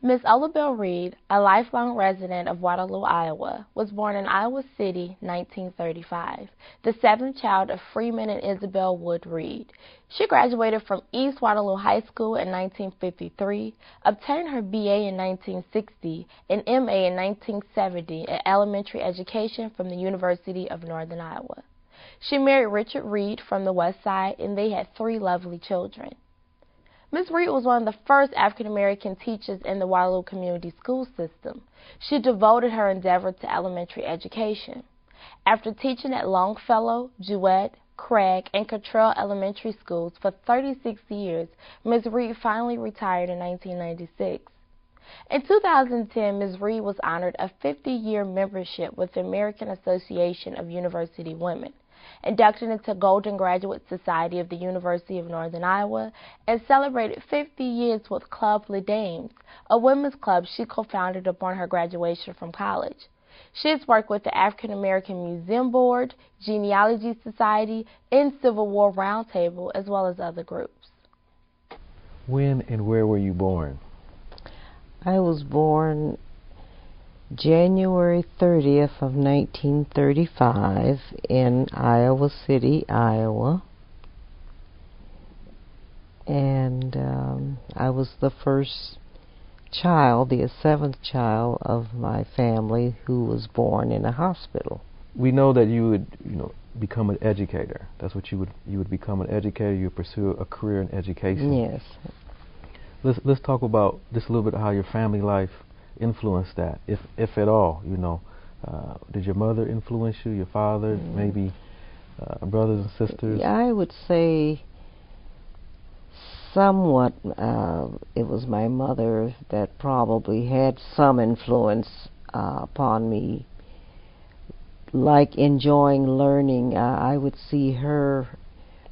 Miss Olabelle Reed, a lifelong resident of Waterloo, Iowa, was born in Iowa City, 1935, the seventh child of Freeman and Isabel Wood Reed. She graduated from East Waterloo High School in 1953, obtained her BA in 1960 and MA in 1970 in elementary education from the University of Northern Iowa. She married Richard Reed from the West Side, and they had 3 lovely children. Ms. Reed was one of the first African-American teachers in the Waterloo Community School System. She devoted her endeavor to elementary education. After teaching at Longfellow, Jewett, Craig, and Cottrell Elementary Schools for 36 years, Ms. Reed finally retired in 1996. In 2010, Ms. Reed was honored a 50-year membership with the American Association of University Women, inducted into Golden Graduate Society of the University of Northern Iowa, and celebrated 50 years with Club Les Dames, a women's club she co-founded upon her graduation from college. She has worked with the African American Museum Board, Genealogy Society, and Civil War Roundtable, as well as other groups. When and where were you born? I was born January 30th of 1935 in Iowa City, Iowa. And I was the first child, the 7th child of my family who was born in a hospital. We know that you would, become an educator. That's what you would become an educator. You would pursue a career in education. Yes. Let's talk about just a little bit how your family life influenced that, if at all. Did your mother influence you? Your father, maybe brothers and sisters? I would say somewhat. It was my mother that probably had some influence upon me, like enjoying learning. I would see her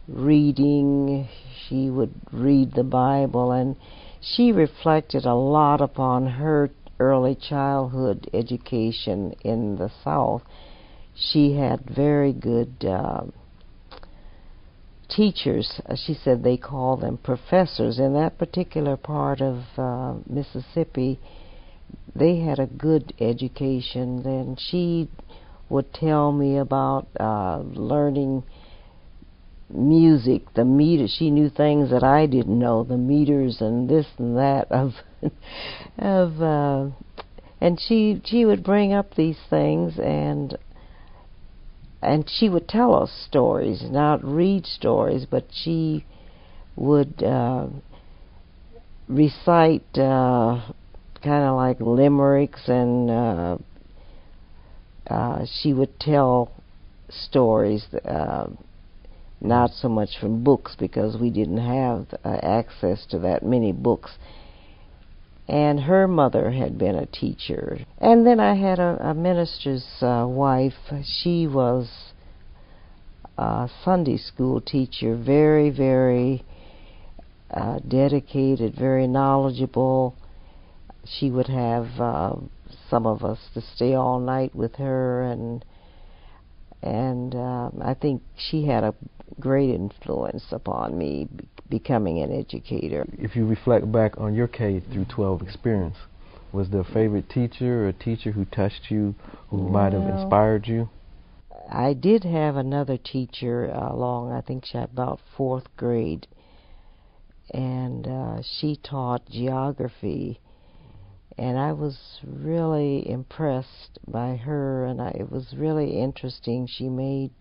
reading. She would read the Bible, and she reflected a lot upon her early childhood education in the South. She had very good teachers. She said they call them professors. In that particular part of Mississippi, they had a good education. Then she would tell me about learning music, the meter. She knew things that I didn't know, the meters and this and that and she would bring up these things, and she would tell us stories, not read stories, but she would recite kind of like limericks, and she would tell stories, not so much from books, because we didn't have access to that many books. And her mother had been a teacher. And then I had a minister's wife. She was a Sunday school teacher, very, very dedicated, very knowledgeable. She would have some of us to stay all night with her, and I think she had a great influence upon me becoming an educator. If you reflect back on your K through 12 experience, was there a favorite teacher or a teacher who touched you, who might have inspired you? I did have another teacher along, I think she had about 4th grade, and she taught geography, and I was really impressed by her, and it was really interesting. She made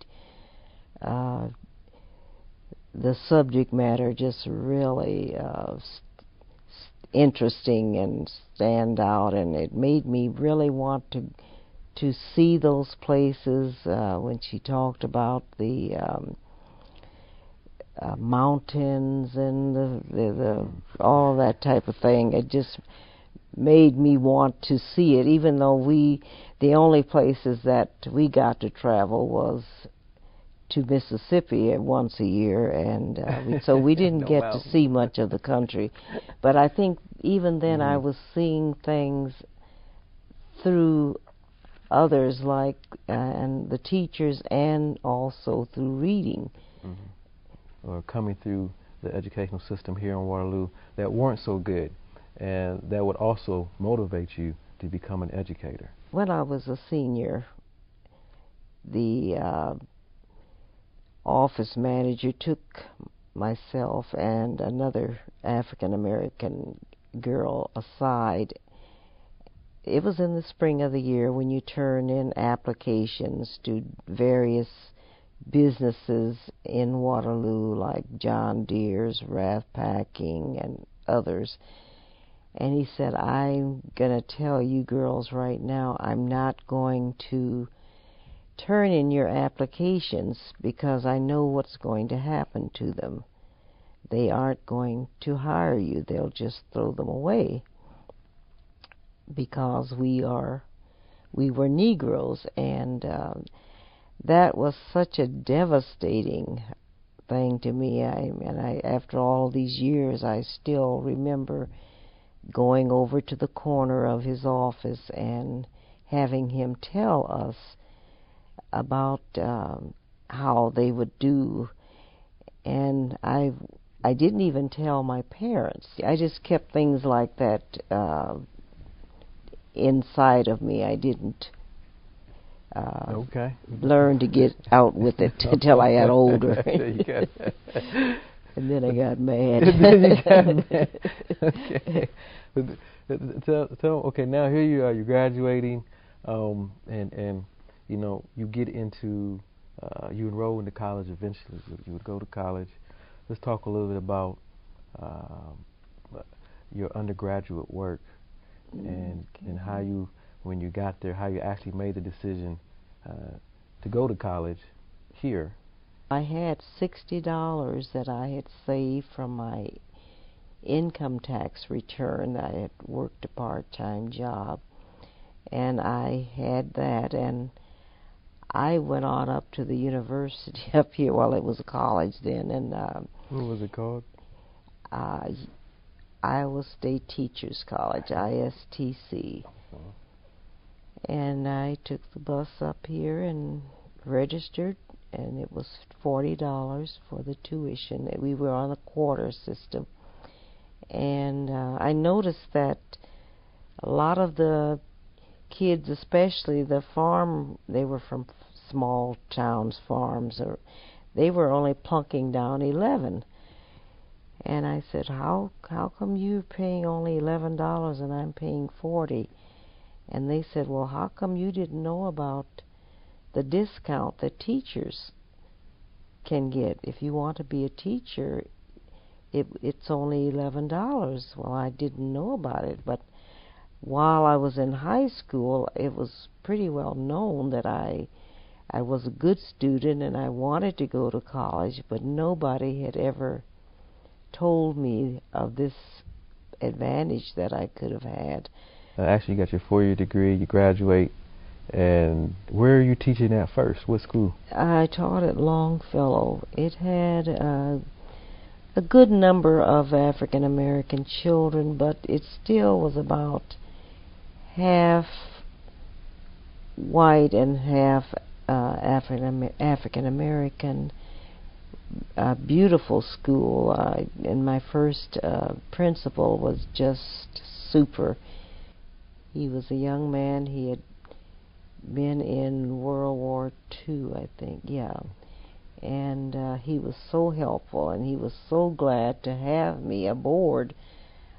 the subject matter just really interesting and stand out, and it made me really want to see those places. When she talked about the mountains and the all that type of thing, it just made me want to see it, even though the only places that we got to travel was to Mississippi once a year, and so we didn't get to see much of the country. But I think even then I was seeing things through others, like and the teachers, and also through reading. Or coming through the educational system here in Waterloo that weren't so good. and that would also motivate you to become an educator? When I was a senior, the office manager took myself and another African American girl aside. It was in the spring of the year when you turn in applications to various businesses in Waterloo, like John Deere's, Rath Packing, and others. And he said, I'm going to tell you girls right now, I'm not going to turn in your applications because I know what's going to happen to them. They aren't going to hire you. They'll just throw them away because we were Negroes, and that was such a devastating thing to me. After all these years, I still remember going over to the corner of his office and having him tell us about how they would do. And I didn't even tell my parents. I just kept things like that inside of me. I didn't learn to get out with it until I got older. And then I got mad. Okay. Okay, now here you are, you're graduating, and you know, you get into, you enroll into college eventually. You would go to college. Let's talk a little bit about your undergraduate work and how you, when you got there, how you actually made the decision to go to college here. I had $60 that I had saved from my income tax return. I had worked a part-time job, and I had that, and I went on up to the university up here. Well, it was a college then, and what was it called? Iowa State Teachers College, ISTC. And I took the bus up here and registered, and it was $40 for the tuition. We were on a quarter system. And I noticed that a lot of the kids, especially the farm, they were from small towns, farms, or they were only plunking down 11. And I said, how come you're paying only $11 and I'm paying $40? And they said, well, how come you didn't know about the discount that teachers can get? If you want to be a teacher, it's only $11. Well, I didn't know about it, but while I was in high school, it was pretty well known that I was a good student and I wanted to go to college, but nobody had ever told me of this advantage that I could have had. Actually, you got your 4-year degree, you graduate, and where are you teaching at first? What school? I taught at Longfellow. It had a good number of African American children, but it still was about half white and half African American. A beautiful school, and my first principal was just super. He was a young man. He had been in World War II, I think, yeah. And he was so helpful, and he was so glad to have me aboard.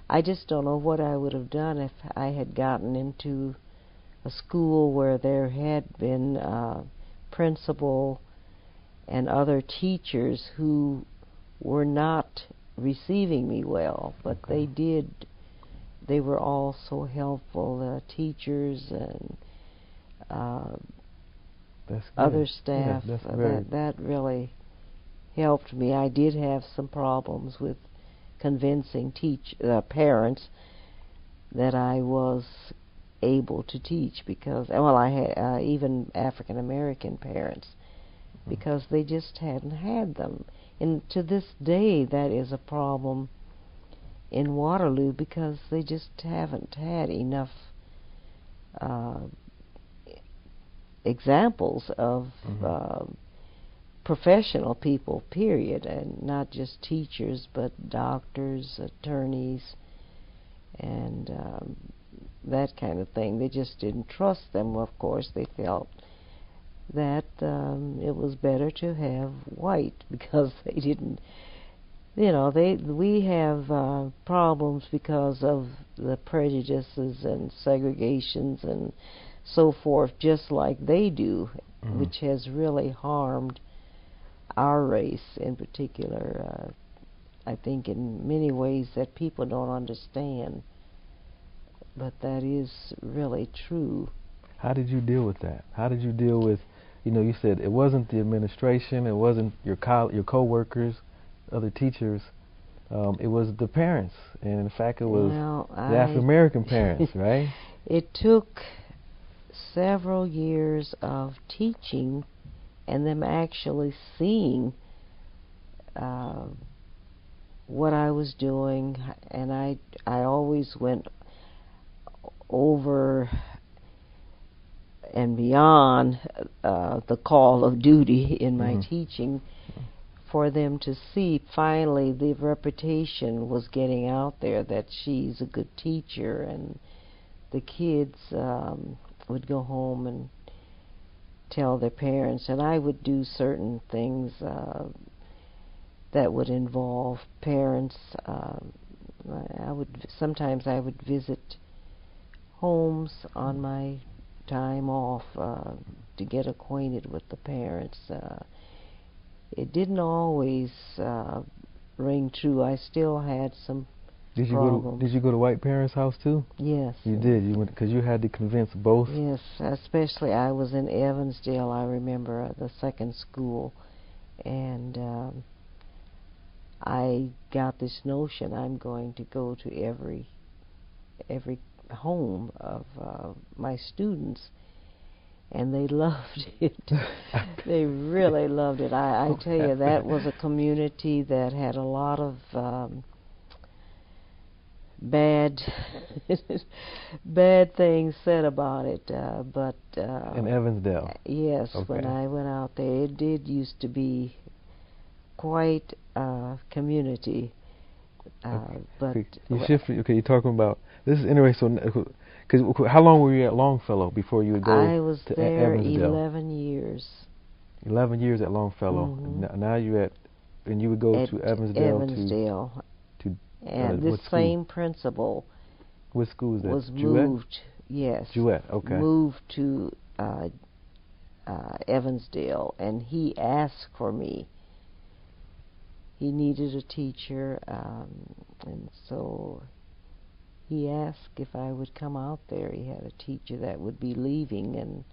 I just don't know what I would have done if I had gotten into a school where there had been principal and other teachers who were not receiving me well, but they did. They were all so helpful, teachers and other staff. Yeah, that really helped me. I did have some problems with convincing parents that I was able to teach, because, well, I had even African American parents, because they just hadn't had them. And to this day, that is a problem in Waterloo, because they just haven't had enough examples of professional people, period, and not just teachers, but doctors, attorneys, and that kind of thing. They just didn't trust them. Of course, they felt that it was better to have white because they didn't. We have problems because of the prejudices and segregations and so forth, just like they do, which has really harmed our race in particular. I think in many ways that people don't understand, but that is really true. How did you deal with that? How did you deal with, you said it wasn't the administration, it wasn't your co-workers, other teachers, it was the parents, and in fact it was the African-American parents, right? It took several years of teaching and them actually seeing what I was doing, and I always went over and beyond the call of duty in my teaching for them to see. Finally, the reputation was getting out there that she's a good teacher, and the kids would go home and tell their parents, and I would do certain things that would involve parents. Sometimes I would visit homes on my time off to get acquainted with the parents. It didn't always ring true. I still had some problems. Did you go to white parents' house too? Yes. You did. You went because you had to convince both. Yes, especially I was in Evansdale. I remember the second school, and I got this notion I'm going to go to every home of my students, and they loved it. They really loved it. I tell you, that was a community that had a lot of bad things said about it, but in Evansdale. Yes, okay. When I went out there, it did used to be quite a community. But you shifted. Okay, you're talking about this is interesting. Because how long were you at Longfellow before you would go to Evansdale? I was there 11 years. 11 years at Longfellow. Now you're and you would go to Evansdale. And this same principal. What school is that? Was moved. Yes. Jouett. Okay. Moved to Evansdale, and he asked for me. He needed a teacher, and so he asked if I would come out there. He had a teacher that would be leaving, and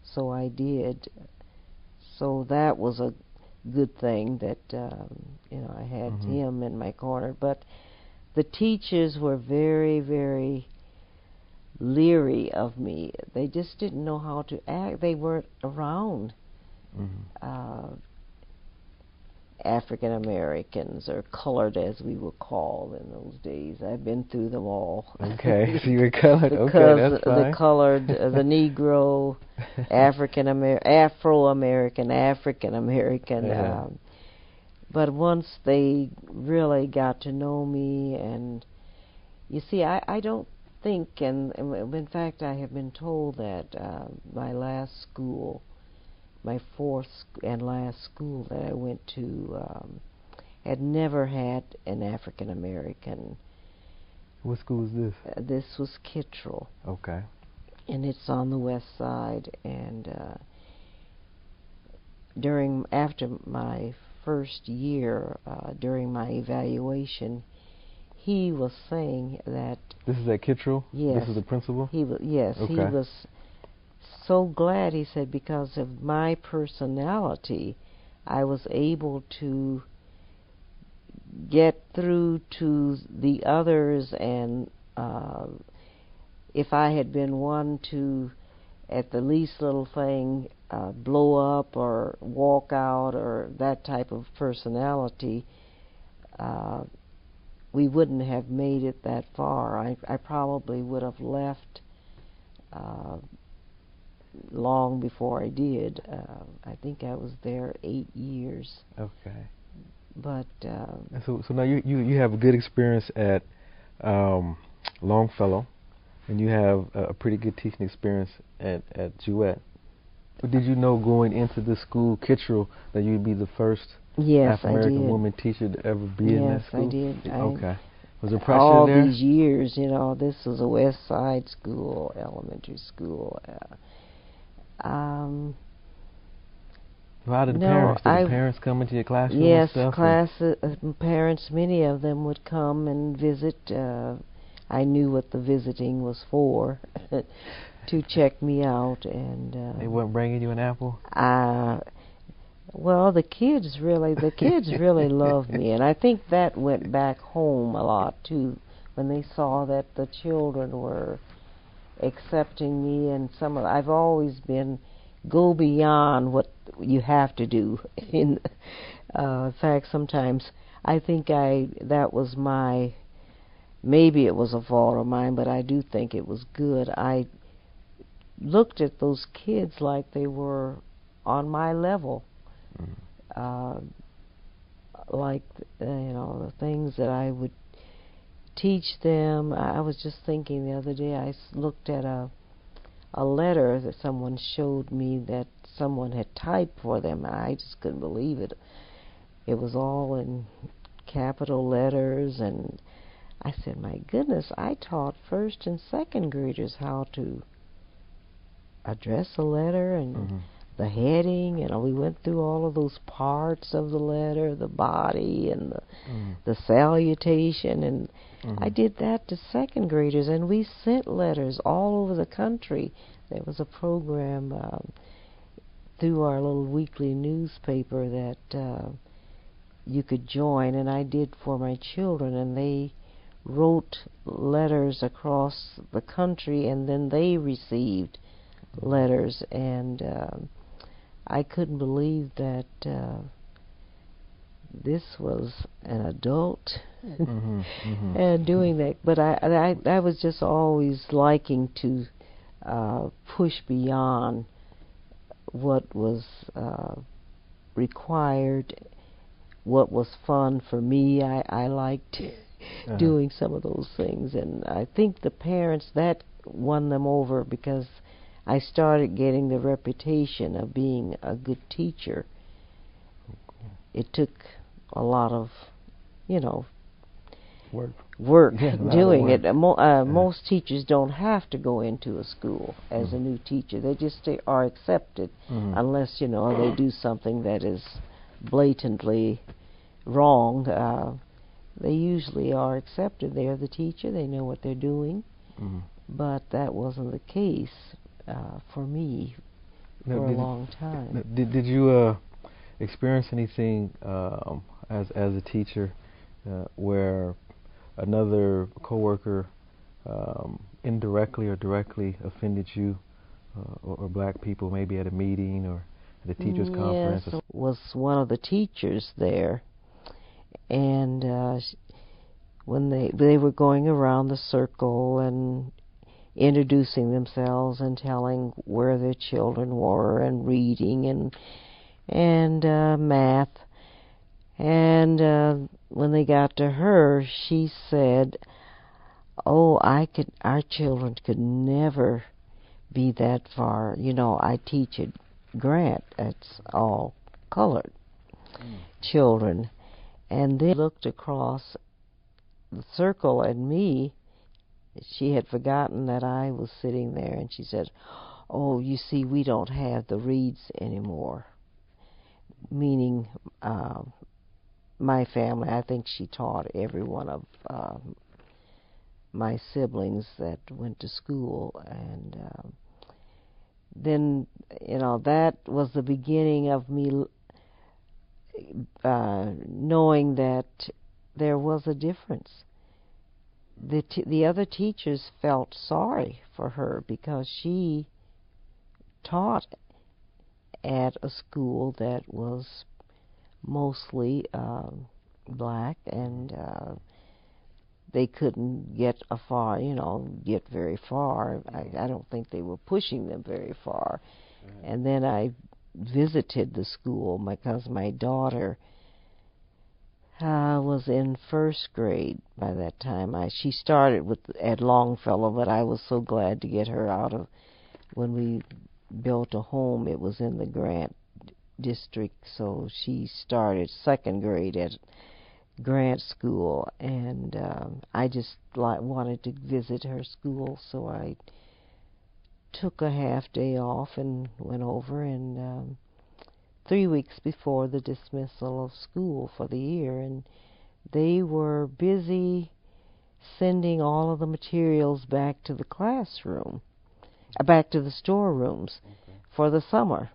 so I did. So that was a good thing that I had him in my corner. But the teachers were very, very leery of me. They just didn't know how to act. They weren't around African Americans, or colored as we were called in those days. I've been through them all. Okay, so you were colored. Okay, that's fine. The colored, the Negro, Afro-American, African-American. Yeah. But once they really got to know me, and you see, I don't think, and in fact I have been told that my last school, my fourth and last school that I went to, had never had an African American. What school is this? This was Kittrell. Okay. And it's on the west side. And after my first year, during my evaluation, he was saying that. This is at Kittrell? Yes. This is the principal? Yes. Okay. He was so glad, he said, because of my personality, I was able to get through to the others, and if I had been one to, at the least little thing, blow up or walk out or that type of personality, we wouldn't have made it that far. I probably would have left long before I did. I think I was there 8 years. Okay. But so now you have a good experience at Longfellow, and you have a pretty good teaching experience at Jewett. But did you know going into the school, Kittrell, that you'd be the first Yes, African-American woman teacher to ever be in that school? Yes, I did. Okay. Was there pressure all there? These years, this was a West Side school, elementary school. How did the No, parents? Did the parents come into your classroom yes, and stuff? Parents, many of them would come and visit. I knew what the visiting was for, to check me out. And they weren't bringing you an apple? Well, the kids really loved me, and I think that went back home a lot too, when they saw that the children were accepting me. And I've always been go beyond what you have to do. In fact, sometimes I think that was maybe it was a fault of mine, but I do think it was good. I looked at those kids like they were on my level. Like the things that I would teach them. I was just thinking the other day, I looked at a letter that someone showed me that someone had typed for them. I just couldn't believe it. It was all in capital letters, and I said, my goodness, I taught first and second graders how to address a letter and the heading. We went through all of those parts of the letter, the body and the salutation, and I did that to second graders, and we sent letters all over the country. There was a program through our little weekly newspaper that you could join, and I did for my children, and they wrote letters across the country, and then they received letters, and I couldn't believe that this was an adult and doing that. But I was just always liking to push beyond what was required, what was fun for me. I liked doing some of those things, and I think the parents, that won them over, because I started getting the reputation of being a good teacher. It took a lot of, work doing it. Most teachers don't have to go into a school as a new teacher. They just are accepted, unless, they do something that is blatantly wrong. They usually are accepted. They're the teacher. They know what they're doing. But that wasn't the case for me for a long time. Did you experience anything as a teacher where another coworker indirectly or directly offended you or black people, maybe at a meeting or at a teachers' conference? Yes, was one of the teachers there, and when they were going around the circle and introducing themselves and telling where their children were and reading and math, and when they got to her, she said, "Oh, our children could never be that far. I teach at Grant. That's all colored children." And then looked across the circle at me. She had forgotten that I was sitting there, and she said, "Oh, you see, we don't have the Reeds anymore." Meaning my family. I think she taught every one of my siblings that went to school, and then that was the beginning of me knowing that there was a difference. The other teachers felt sorry for her because she taught at a school that was mostly black, and they couldn't get very far. I don't think they were pushing them very far. And then I visited the school because my daughter I was in first grade by that time. She started at Longfellow, but I was so glad to get her out of. When we built a home, it was in the Grant district, so she started second grade at Grant School, and I just wanted to visit her school, so I took a half day off and went over, and 3 weeks before the dismissal of school for the year, and they were busy sending all of the materials back to the classroom, back to the storerooms for the summer.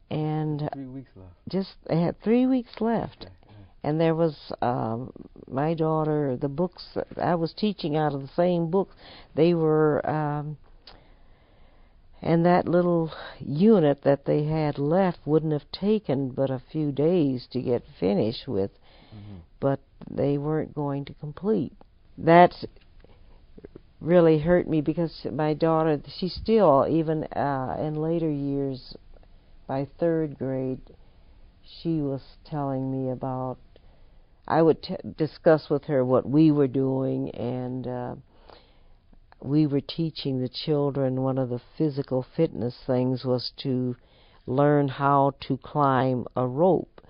And 3 weeks left. They had 3 weeks left. And there was my daughter, the books I was teaching out of the same books. They were, and that little unit that they had left wouldn't have taken but a few days to get finished with, but they weren't going to complete. That really hurt me because my daughter, she still, even in later years, by third grade, she was telling me about, I would discuss with her what we were doing, and we were teaching the children, one of the physical fitness things was to learn how to climb a rope.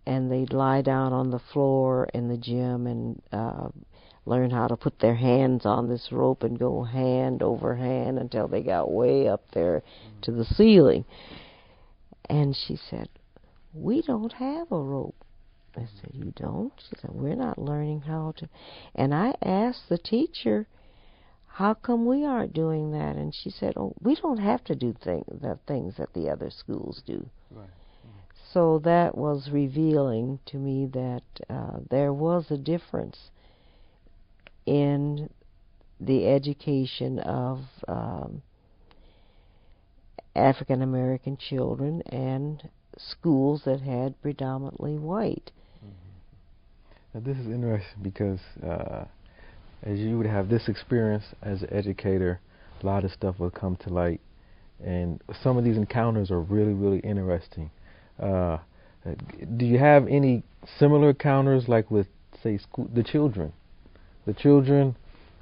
And they'd lie down on the floor in the gym and learn how to put their hands on this rope and go hand over hand until they got way up there to the ceiling. And she said, "We don't have a rope." I said, "You don't?" She said, "We're not learning how to." And I asked the teacher, "How come we aren't doing that?" And she said, "Oh, we don't have to do the things that the other schools do." Right. So that was revealing to me that there was a difference in the education of African American children and schools that had predominantly white. Now this is interesting because as you would have this experience as an educator, a lot of stuff will come to light, and some of these encounters are really, really interesting. Do you have any similar encounters, like with, say, the children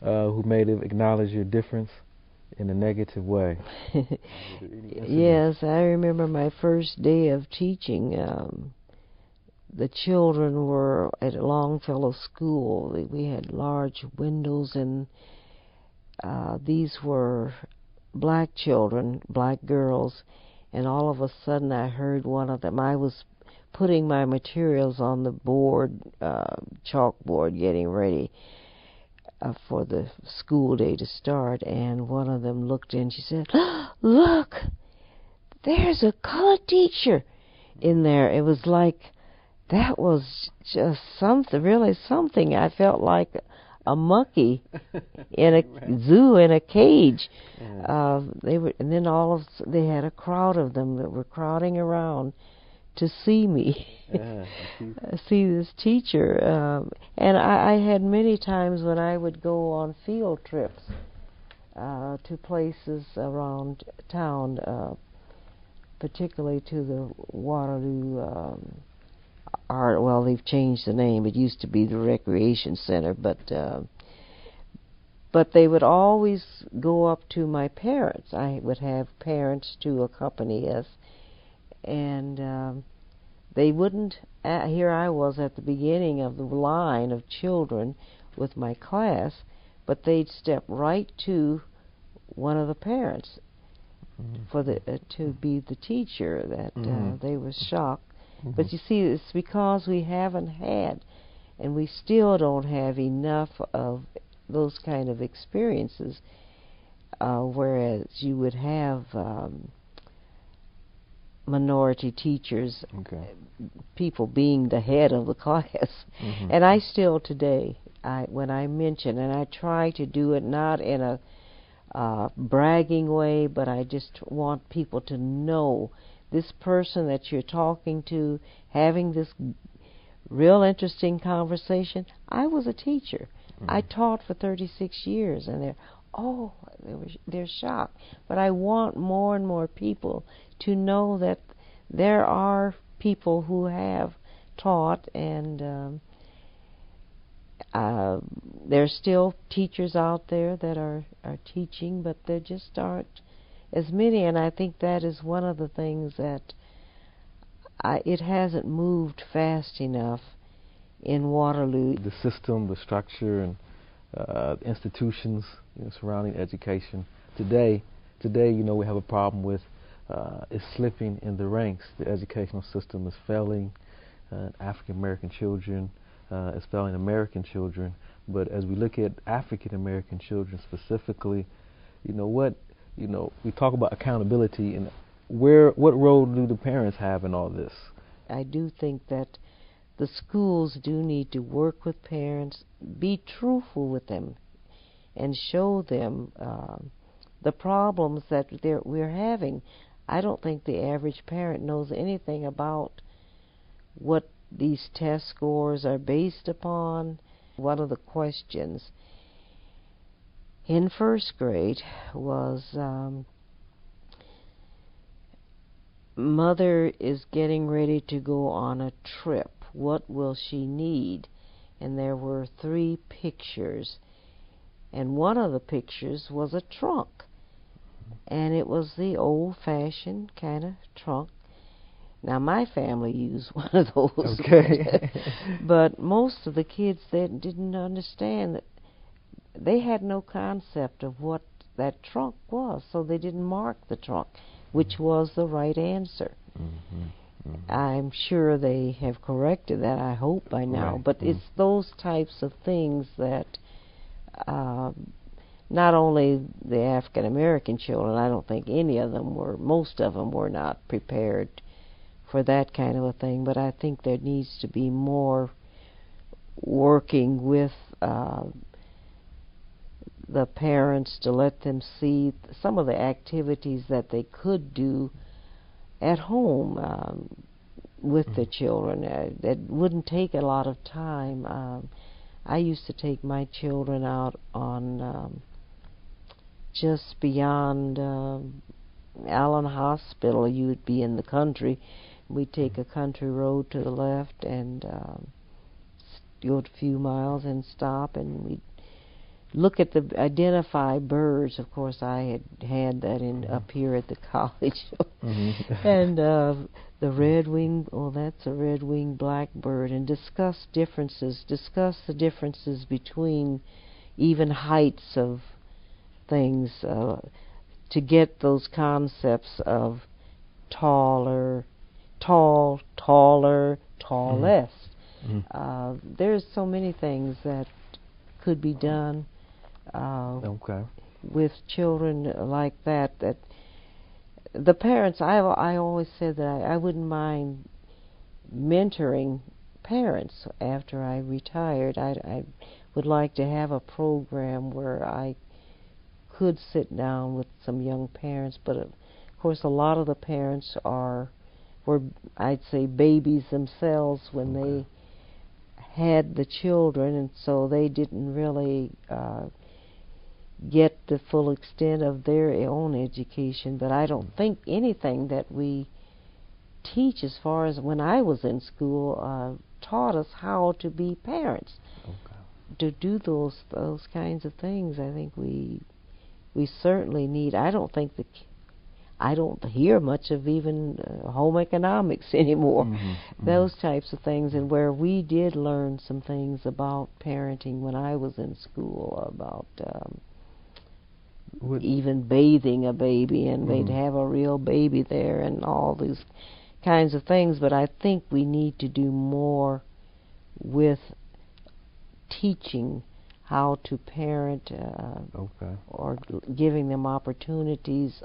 who may have acknowledged your difference in a negative way? Yes, I remember my first day of teaching. The children were at Longfellow School. We had large windows, and these were black children, black girls, and all of a sudden I heard one of them. I was putting my materials on the board, chalkboard, getting ready for the school day to start, and one of them looked in. She said, "Look, there's a colored teacher in there." It was like, that was just something, really something. I felt like a monkey in a zoo in a cage. They were, and then they had a crowd of them that were crowding around to see me, see this teacher. And I had many times when I would go on field trips to places around town, particularly to the Waterloo art. Well, they've changed the name. It used to be the Recreation Center, but they would always go up to my parents. I would have parents to accompany us, and they wouldn't. Here I was at the beginning of the line of children with my class, but they'd step right to one of the parents for to be the teacher. That they were shocked. But you see, it's because we haven't had, and we still don't have enough of those kind of experiences, whereas you would have minority teachers, people being the head of the class. And I still today, when I mention, and I try to do it not in a bragging way, but I just want people to know this person that you're talking to, having this real interesting conversation. I was a teacher. I taught for 36 years, and they're shocked. But I want more and more people to know that there are people who have taught, and there's still teachers out there that are teaching, but there just aren't as many, and I think that is one of the things that it hasn't moved fast enough in Waterloo. The system, the structure, and institutions surrounding education. Today, we have a problem with is slipping in the ranks. The educational system is failing African American children, is failing American children. But as we look at African American children specifically, we talk about accountability, and what role do the parents have in all this? I do think that the schools do need to work with parents, be truthful with them, and show them the problems that we're having. I don't think the average parent knows anything about what these test scores are based upon. One of the questions in first grade was, Mother is getting ready to go on a trip. What will she need? And there were 3 pictures, and one of the pictures was a trunk, and it was the old-fashioned kind of trunk. Now, my family used one of those. Okay. But most of the kids, they didn't understand that. They had no concept of what that trunk was, so they didn't mark the trunk, which was the right answer. Mm-hmm. Mm-hmm. I'm sure they have corrected that, I hope, by now. Right. But it's those types of things that not only the African American children, I don't think any of them were, most of them were not prepared for that kind of a thing, but I think there needs to be more working with the parents to let them see some of the activities that they could do at home with the children. That wouldn't take a lot of time. I used to take my children out on just beyond Allen Hospital. You would be in the country. We'd take a country road to the left and go a few miles and stop, and we'd look at identify birds. Of course, I had that in up here at the college. Mm-hmm. And the red-winged, that's a red-winged blackbird, and discuss the differences between even heights of things, to get those concepts of taller, tallest. Mm-hmm. There's so many things that could be done with children like that the parents, I always said that I wouldn't mind mentoring parents after I retired. I would like to have a program where I could sit down with some young parents, but of course a lot of the parents were, I'd say, babies themselves when they had the children, and so they didn't really get the full extent of their own education. But I don't think anything that we teach, as far as when I was in school, taught us how to be parents, to do those kinds of things. I think we certainly need. I don't hear much of even home economics anymore. Mm-hmm. Those types of things, and where we did learn some things about parenting when I was in school, about even bathing a baby, and they'd have a real baby there, and all these kinds of things. But I think we need to do more with teaching how to parent, or giving them opportunities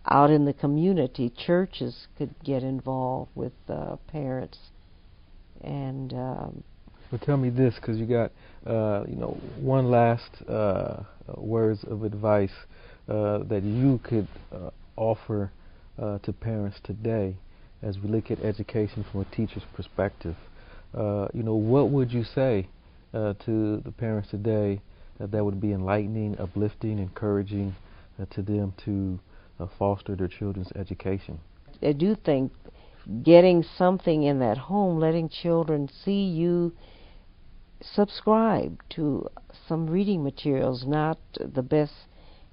out in the community. Churches could get involved with parents. And well, tell me this, because you got one last words of advice that you could offer to parents today as we look at education from a teacher's perspective. What would you say to the parents today that would be enlightening, uplifting, encouraging to them to foster their children's education? I do think getting something in that home, letting children see you subscribe to some reading materials, not the best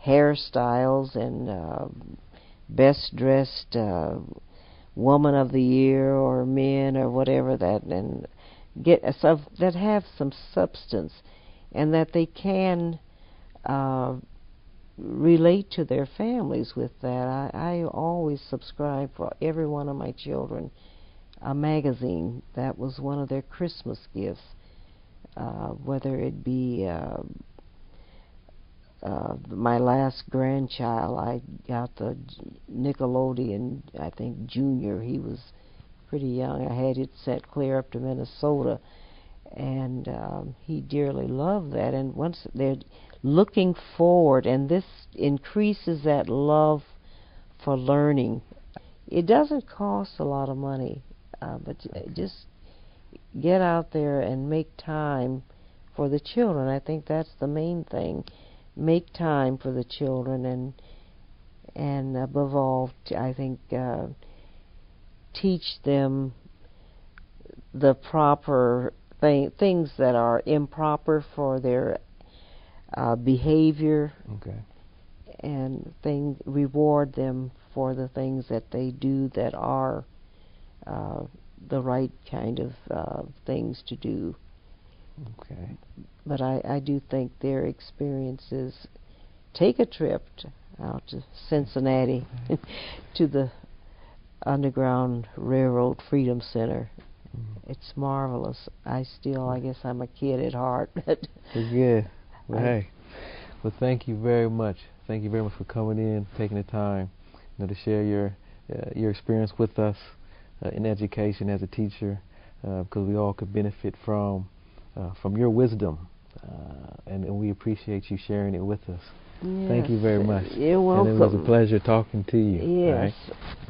hairstyles and best dressed woman of the year or men or whatever that, and get stuff that have some substance and that they can relate to their families with that. I always subscribe for every one of my children a magazine. That was one of their Christmas gifts, whether it be my last grandchild, I got the Nickelodeon, I think, Junior. He was pretty young. I had it sent clear up to Minnesota, and he dearly loved that. And once they're looking forward, and this increases that love for learning. It doesn't cost a lot of money, but just get out there and make time for the children. I think that's the main thing. Make time for the children, and above all, I think teach them the proper things that are improper for their behavior. Okay. And reward them for the things that they do that are the right kind of things to do. Okay. But I do think their experiences, take a trip out to Cincinnati to the Underground Railroad Freedom Center. It's marvelous. I guess I'm a kid at heart. Yeah. Well, hey. Well, thank you very much. Thank you very much for coming in, taking the time, to share your experience with us in education as a teacher, because we all could benefit from your wisdom, and we appreciate you sharing it with us. Yes, thank you very much. You're welcome. And it was a pleasure talking to you. Yes. Right?